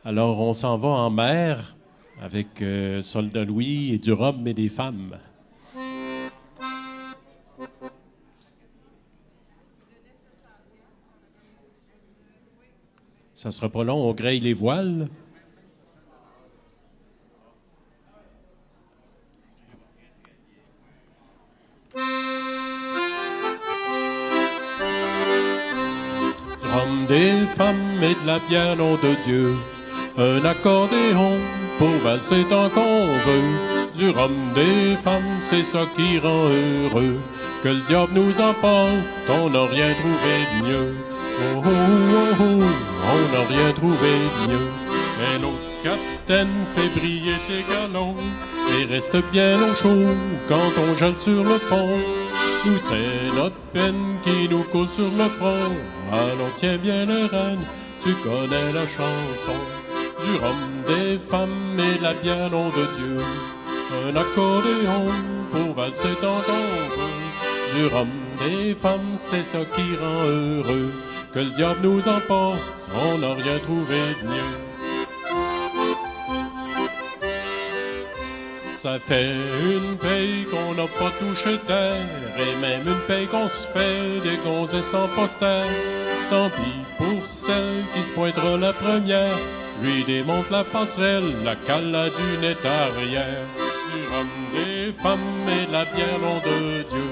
Alors, on s'en va en mer avec Soldat Louis et du rhum et des femmes. Ça sera pas long, on graille les voiles. Du rhum, des femmes et de la bière, nom de Dieu. Un accordéon pour valser tant qu'on veut. Du rhum, des femmes, c'est ça qui rend heureux. Que le diable nous emporte, on n'a rien trouvé de mieux. Oh, oh, oh, oh, on n'a rien trouvé de mieux. Mais notre capitaine fait briller tes galons et reste bien au chaud quand on gèle sur le pont. Nous, c'est notre peine qui nous coule sur le front. Alors tiens bien les rênes, tu connais la chanson. Du rhum, des femmes et de la bière, nom de Dieu. Un accordéon pour valser tant qu'on veut. Du rhum, des femmes, c'est ça qui rend heureux. Que le diable nous emporte, on n'a rien trouvé de mieux. Ça fait une paye qu'on n'a pas touché terre, et même une paye qu'on se fait des gonzesses en poster. Tant pis pour celle qui se pointera la première, je lui démonte la passerelle, la cale à du net arrière. Du rhum, des femmes et de la bière, nom de Dieu.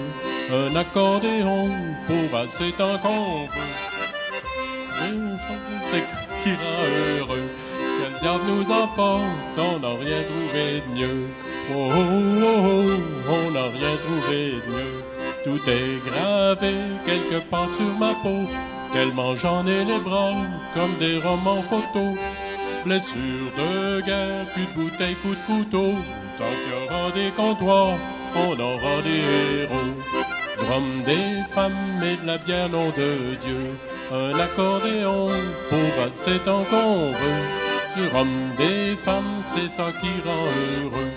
Un accordéon pour valser tant qu'on veut. C'est ce qui rend heureux. Que le diable nous emporte, on n'a rien trouvé de mieux. Oh, oh, oh, oh, on n'a rien trouvé de mieux. Tout est gravé quelque part sur ma peau, tellement j'en ai les bras comme des romans photos. Blessure de guerre, plus de bouteilles, coups de couteau. Tant qu'il y aura des comptoirs, on aura des héros. Du rhum, des femmes et de la bière, nom de Dieu. Un accordéon pour valser tant qu'on veut. Du rhum, des femmes, c'est ça qui rend heureux.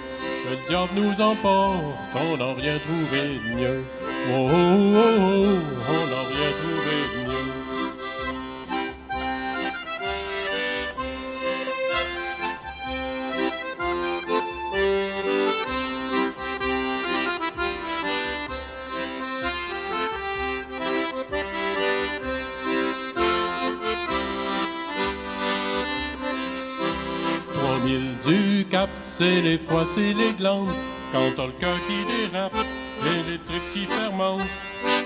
Que le diable nous emporte, on n'a rien trouvé de mieux. Oh, oh, oh, oh, on n'a rien trouvé de mieux. Du cap, c'est les foies, c'est les glandes. Quand t'as le cœur qui dérape et les tripes qui fermentent,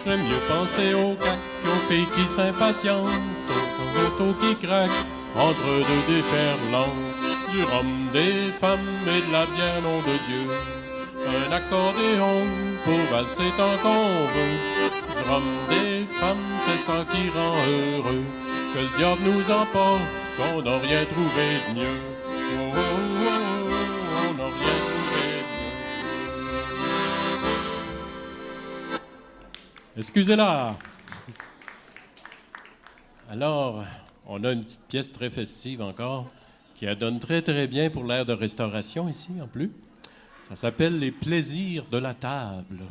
j'aime mieux penser aux cacs qu'aux filles qui s'impatientent, aux autos qui craquent entre deux déferlantes. Du rhum, des femmes et de la bière, nom de Dieu. Un accordéon pour valser tant qu'on veut. Du rhum, des femmes, c'est ça qui rend heureux. Que le diable nous emporte, on n'a rien trouvé de mieux. Oh, oh, oh, oh, on n'a rien trouvé de mieux. Excusez-la. Alors, on a une petite pièce très festive encore, qui donne très très bien pour l'ère de restauration ici, en plus. Ça s'appelle « Les plaisirs de la table ».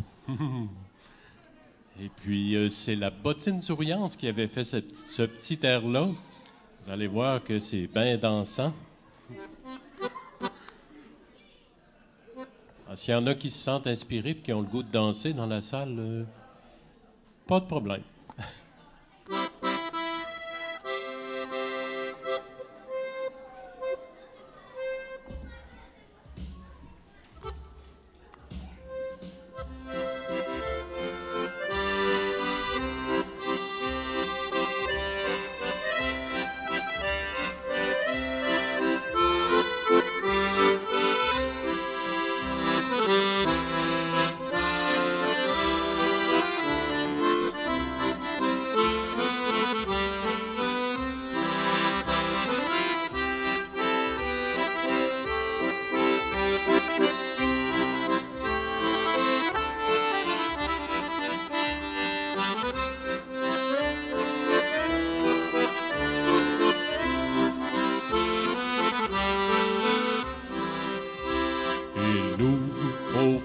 Et puis, c'est la Bottine Souriante qui avait fait ce petit air-là. Vous allez voir que c'est bien dansant. S'il y en a qui se sentent inspirés et qui ont le goût de danser dans la salle, pas de problème.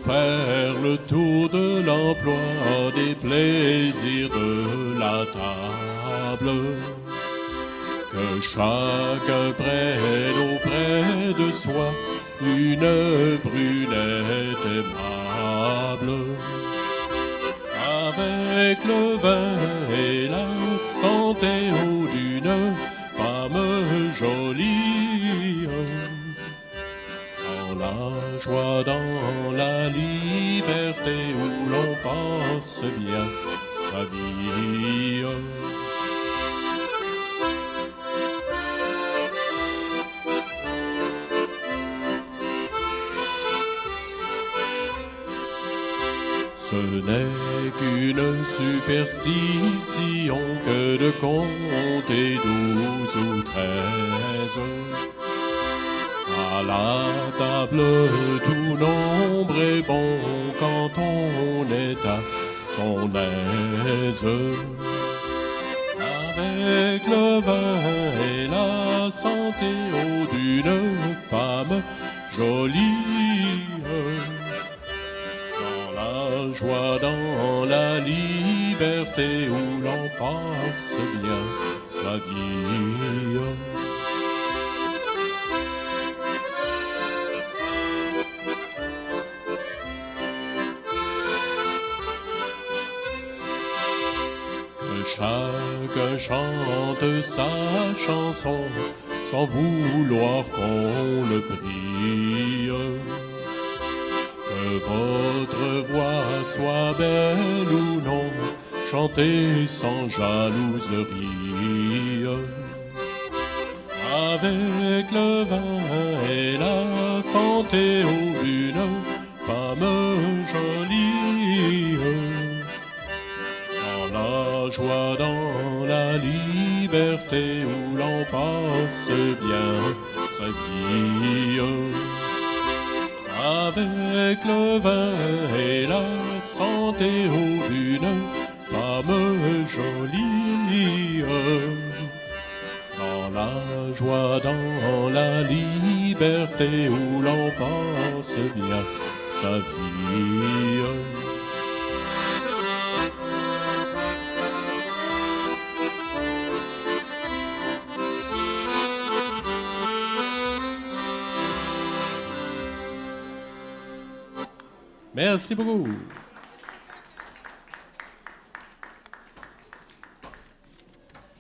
Faire le tour de l'emploi des plaisirs de la table. Que chacun prenne auprès de soi une brunette aimable, avec le vin et la santé d'une femme jolie. Dans la joie, dans la liberté, où l'on passe bien sa vie. Ce n'est qu'une superstition que de compter 12 ou 13. À la table, tout nombre est bon quand on est à son aise. Avec le vin et la santé d'une femme jolie. Dans la joie, dans la liberté, où l'on passe bien sa vie. Chacun chante sa chanson sans vouloir qu'on le prie. Que votre voix soit belle ou non, chantez sans jalouserie. Avec le vin et la santé d'une femme jolie. La joie, dans la liberté, où l'on passe bien sa vie. Avec le vin et la santé d'une femme jolie. Dans la joie, dans la liberté, où l'on passe bien sa vie. Merci beaucoup.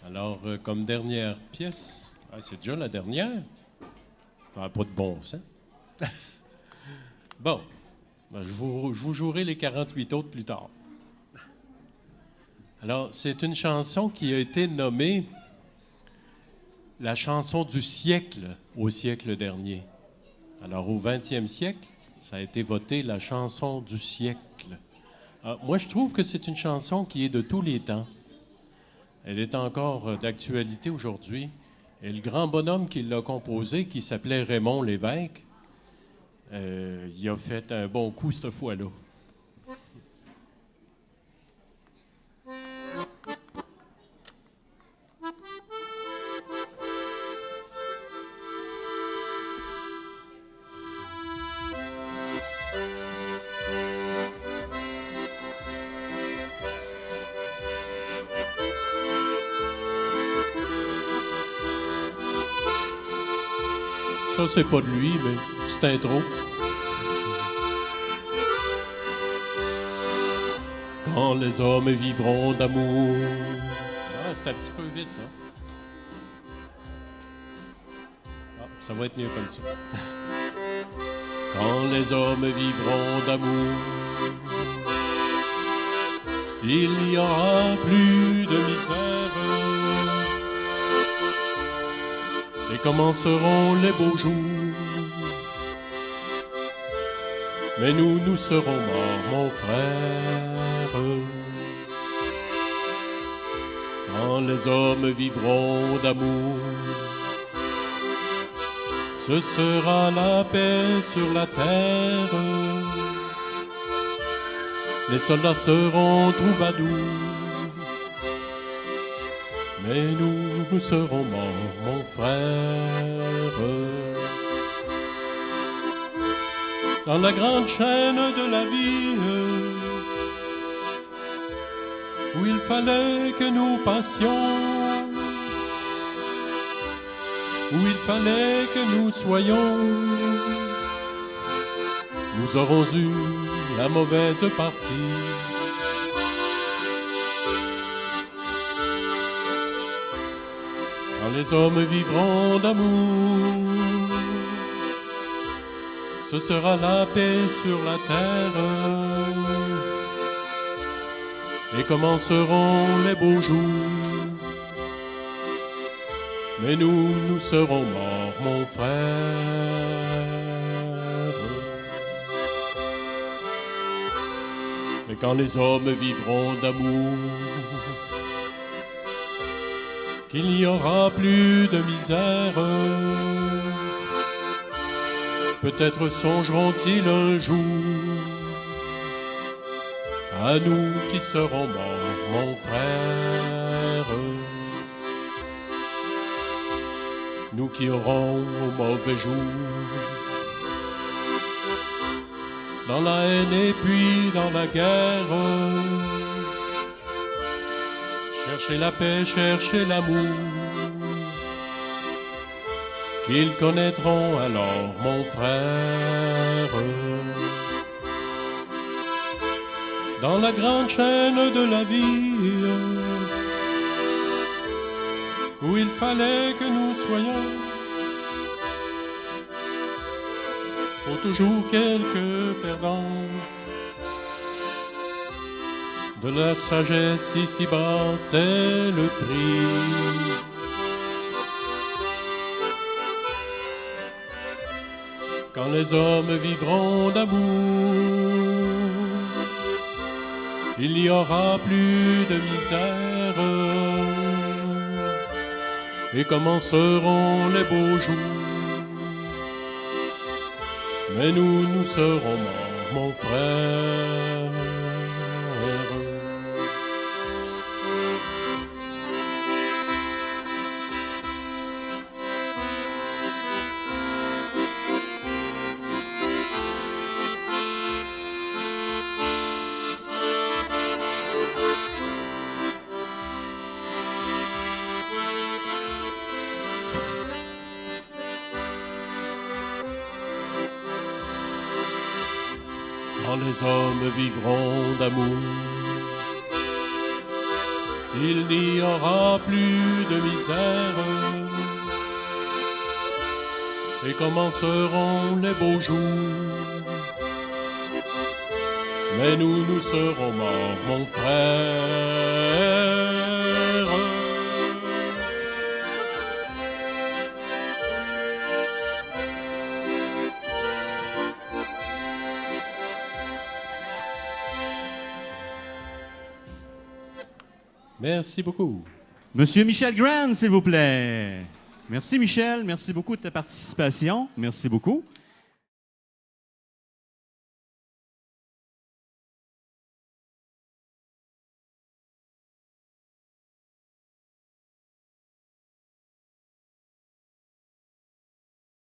Alors, comme dernière pièce, c'est déjà la dernière. Ça n'a pas de bon sens. Bon, je vous jouerai les 48 autres plus tard. Alors, c'est une chanson qui a été nommée la chanson du siècle au siècle dernier. Alors, au 20e siècle, ça a été voté la chanson du siècle. Moi, je trouve que c'est une chanson qui est de tous les temps. Elle est encore d'actualité aujourd'hui. Et le grand bonhomme qui l'a composé, qui s'appelait Raymond Lévesque, il a fait un bon coup cette fois-là. Ça, c'est pas de lui, mais petite intro. Quand les hommes vivront d'amour. Ah, c'est un petit peu vite, hein? Ah, ça va être mieux comme ça. Quand les hommes vivront d'amour, il n'y aura plus de misère. Et commenceront les beaux jours. Mais nous serons morts, mon frère. Quand les hommes vivront d'amour, ce sera la paix sur la terre. Les soldats seront troubadours. Mais nous serons morts, mon frère. Dans la grande chaîne de la vie, où il fallait que nous passions, où il fallait que nous soyons, nous aurons eu la mauvaise partie. Quand les hommes vivront d'amour, ce sera la paix sur la terre, et commenceront les beaux jours. Mais nous serons morts, mon frère. Mais quand les hommes vivront d'amour, qu'il n'y aura plus de misère, peut-être songeront-ils un jour à nous qui serons morts, mon frère. Nous qui aurons au mauvais jour, dans la haine et puis dans la guerre, chercher la paix, chercher l'amour, qu'ils connaîtront alors, mon frère. Dans la grande chaîne de la vie, où il fallait que nous soyons, faut toujours quelques perdants. De la sagesse ici-bas, c'est le prix. Quand les hommes vivront d'amour, il n'y aura plus de misère, et commenceront les beaux jours. Mais nous serons morts, mon frère. Quand les hommes vivront d'amour, il n'y aura plus de misère, et commenceront les beaux jours. Mais nous serons morts, mon frère. Merci beaucoup. Monsieur Michel Grant, s'il vous plaît. Merci, Michel. Merci beaucoup de ta participation. Merci beaucoup.